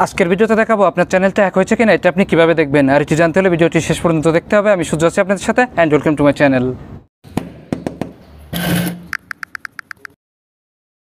আজকের ভিডিওতে দেখাবো আপনার চ্যানেলটা হ্যাক হয়েছে কিনা এটা আপনি কিভাবে দেখবেন, আর এটি জানতে হলে ভিডিওটি শেষ পর্যন্ত দেখতে হবে। আমি সূর্য আছি আপনাদের সাথে, and welcome to my channel.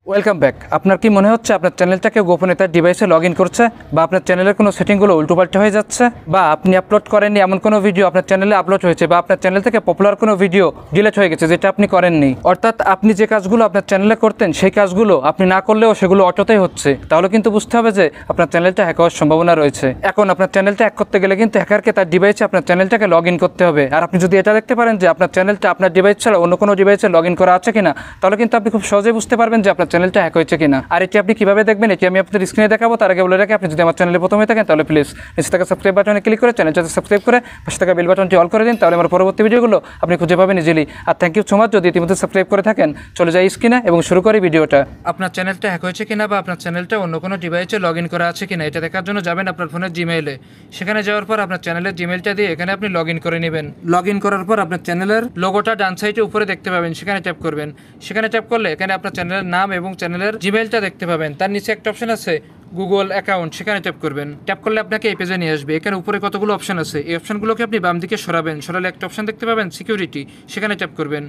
Welcome back. আপনার কি মনে হচ্ছে আপনার চ্যানেলটাকে গোপনে তার ডিভাইসে লগ ইন করছে, বা আপনার চ্যানেলের কোনো সেটিংগুলো উল্টোপাল্টা হয়ে যাচ্ছে, বা আপনি আপলোড করেননি এমন কোনো ভিডিও আপনার চ্যানেলে আপলোড হয়েছে, বা আপনার চ্যানেল থেকে পপুলার কোনো ভিডিও ডিলিট হয়ে গেছে যেটা আপনি করেননি? অর্থাৎ আপনি যে কাজগুলো আপনার চ্যানেলে করতেন সেই কাজগুলো আপনি না করলেও সেগুলো অটোতেই হচ্ছে, তাহলে কিন্তু বুঝতে হবে যে আপনার চ্যানেলটা হ্যাক হওয়ার সম্ভাবনা রয়েছে। এখন আপনার চ্যানেলটা হ্যাক করতে গেলে কিন্তু হ্যাকারকে তার ডিভাইসে আপনার চ্যানেলটাকে লগ ইন করতে হবে। আর আপনি যদি এটা দেখতে পারেন যে আপনার চ্যানেলটা আপনার ডিভাইস ছাড়া অন্য কোনো ডিভাইসে লগ ইন করা আছে কিনা, তাহলে কিন্তু আপনি খুব সহজেই বুঝতে পারবেন যে আপনার চ্যানেলটা হ্যাক হয়েছে কিনা। আর এটি আপনি কিভাবে দেখবেন এটি আমি আপনাদের স্ক্রিনে দেখাবো। তার আগে বলে রাখি, আপনি যদি আমার চ্যানেলে প্রথমে থাকেন তাহলে প্লিজ নিচে থাকা সাবস্ক্রাইব বাটনে ক্লিক করে চ্যানেলটাতে সাবস্ক্রাইব করে পাশে থাকা বেল বাটনটি অল করে দিন, তাহলে আমার পরবর্তী ভিডিওগুলো আপনি খুঁজে পাবেন ইজিলি। আর থ্যাংক ইউ সো মাচ যদি ইতিমধ্যে সাবস্ক্রাইব করে থাকেন। চলে যাই স্ক্রিনে এবং শুরু করি ভিডিওটা। আপনার চ্যানেলটা হ্যাক হয়েছে কিনা বা আপনার চ্যানেলটা অন্য কোনো ডিভাইসে লগ ইন করা আছে কিনা এটা দেখার জন্য যাবেন আপনার ফোনের জিমেইলে। সেখানে যাওয়ার পর আপনার চ্যানেলের জিমেইলটা দিয়ে এখানে আপনি লগ ইন করে নেবেন। লগ ইন করার পর আপনার চ্যানেলের লোগোটা ডান সাইডে উপরে দেখতে পাবেন, সেখানে ট্যাপ করবেন। সেখানে ট্যাপ করলে এখানে আপনার চ্যানেলের নাম এবং চ্যানেলের জিমেইলটা দেখতে পাবেন। তার নিচে একটা অপশন আছে গুগল অ্যাকাউন্ট, সেখানে ট্যাপ করবেন। ট্যাপ করলে আপনাকে এই পেজে নিয়ে আসবে। এখানে উপরে কতগুলো অপশন আছে, এই অপশনগুলোকে আপনি বাম দিকে সরাবেন। সরালে একটা অপশন দেখতে পাবেন সিকিউরিটি, সেখানে ট্যাপ করবেন।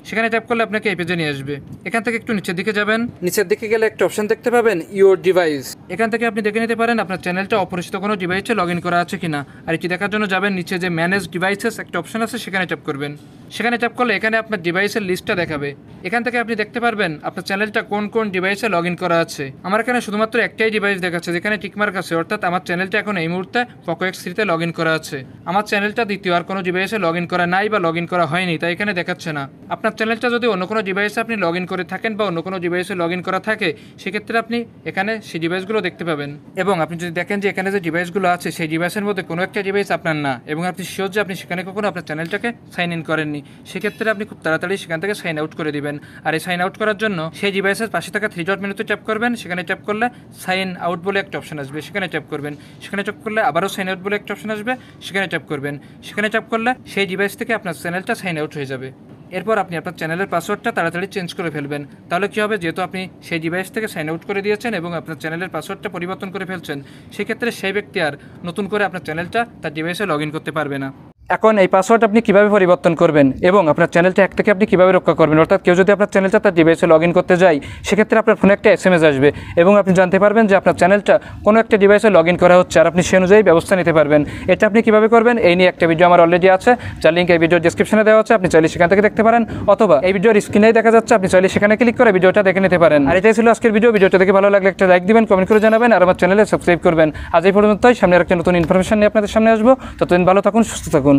সেখানে ট্যাপ করলে আপনাকে এই পেজে নিয়ে আসবে। এখান থেকে একটু নিচের দিকে যাবেন, নিচের দিকে গেলে একটা অপশন দেখতে পাবেন ইউর ডিভাইস। এখান থেকে আপনি দেখে নিতে পারেন আপনার চ্যানেলটা অপরিচিত কোনো ডিভাইসে লগ ইন করা আছে কিনা। আর এটি দেখার জন্য যাবেন নিচে যে ম্যানেজ ডিভাইসেস একটা অপশন আছে, সেখানে ট্যাপ করবেন। সেখানে ট্যাপ করলে এখানে আপনার ডিভাইসের লিস্টটা দেখাবে। এখান থেকে আপনি দেখতে পারবেন আপনার চ্যানেলটা কোন কোন ডিভাইসে লগ ইন করা আছে। আমার এখানে শুধুমাত্র একটাই ডিভাইস দেখাচ্ছে যেখানে টিকমার্ক আছে, অর্থাৎ আমার চ্যানেলটা এখন এই মুহূর্তে পোকো X3-তে লগ ইন করা আছে। আমার চ্যানেলটা দ্বিতীয় আর কোনো ডিভাইসে লগ ইন করা নাই বা লগ ইন করা হয়নি, তাই এখানে দেখাচ্ছে না। আপনার চ্যানেলটা যদি অন্য কোনো ডিভাইসে আপনি লগ ইন করে থাকেন বা অন্য কোনো ডিভাইসে লগ ইন করা থাকে, সেক্ষেত্রে আপনি এখানে সেই ডিভাইসগুলো দেখতে পাবেন। এবং আপনি যদি দেখেন যে এখানে যে ডিভাইসগুলো আছে সেই ডিভাইসের মধ্যে কোনো একটা ডিভাইস আপনার না, এবং আপনি শিওর যে আপনি সেখানে কখনো আপনার চ্যানেলটাকে সাইন ইন করেননি, সেক্ষেত্রে আপনি খুব তাড়াতাড়ি সেখান থেকে সাইন আউট করে দিবেন। আর এই সাইন আউট করার জন্য সেই ডিভাইসের পাশে থাকা 3 ডট মেনুতে ট্যাপ করবেন। সেখানে ট্যাপ করলে সাইন আউট বলে একটা অপশন আসবে, সেখানে ট্যাপ করবেন। সেখানে ট্যাপ করলে আবারও সাইন আউট বলে একটা অপশন আসবে, সেখানে ট্যাপ করবেন। সেখানে ট্যাপ করলে সেই ডিভাইস থেকে আপনার চ্যানেলটা সাইন আউট হয়ে যাবে। এরপর আপনি আপনার চ্যানেলের পাসওয়ার্ডটা তাড়াতাড়ি চেঞ্জ করে ফেলবেন। তাহলে কী হবে, যেহেতু আপনি সেই ডিভাইস থেকে সাইন আউট করে দিয়েছেন এবং আপনার চ্যানেলের পাসওয়ার্ডটা পরিবর্তন করে ফেলছেন, সেক্ষেত্রে সেই ব্যক্তি আর নতুন করে আপনার চ্যানেলটা তার ডিভাইসে লগ ইন করতে পারবে না। এখন এই পাসওয়ার্ড আপনি কীভাবে পরিবর্তন করবেন এবং আপনার চ্যানেলটা হ্যাক থেকে আপনি কীভাবে রক্ষা করবেন, অর্থাৎ কেউ যদি আপনার চ্যানেলটা তার ডিভাইসে লগ ইন করতে যায়, সেক্ষেত্রে আপনার ফোনে একটা SMS আসবে এবং আপনি জানতে পারবেন যে আপনার চ্যানেলটা কোনো একটা ডিভাইসে লগ ইন করা হচ্ছে, আর আপনি সে অনুযায়ী ব্যবস্থা নিতে পারবেন। এটা আপনি কীভাবে করবেন এই নিয়ে একটা ভিডিও আমার অলরেডি আছে, যার লিঙ্ক এই ভিডিওর ডেসক্রিপশনে দেওয়া আছে। আপনি চাইলে সেখান থেকে দেখতে পারেন, অথবা এই ভিডিওর স্ক্রিনেই দেখা যাচ্ছে, আপনি চাইলে সেখানে ক্লিক করে ভিডিওটা দেখে নিতে পারেন। আর এটাই ছিল আজকের ভিডিও। ভিডিওটা দেখে ভালো লাগলে একটা লাইক দিবেন, কমেন্ট করে জানাবেন, আর আমার চ্যানেলে সাবস্ক্রাইব করবেন। আজ এই পর্যন্তই। সামনে একটা নতুন ইনফরমেশন নিয়ে আপনাদের সামনে আসবো। ততদিন ভালো থাকুন, সুস্থ থাকুন।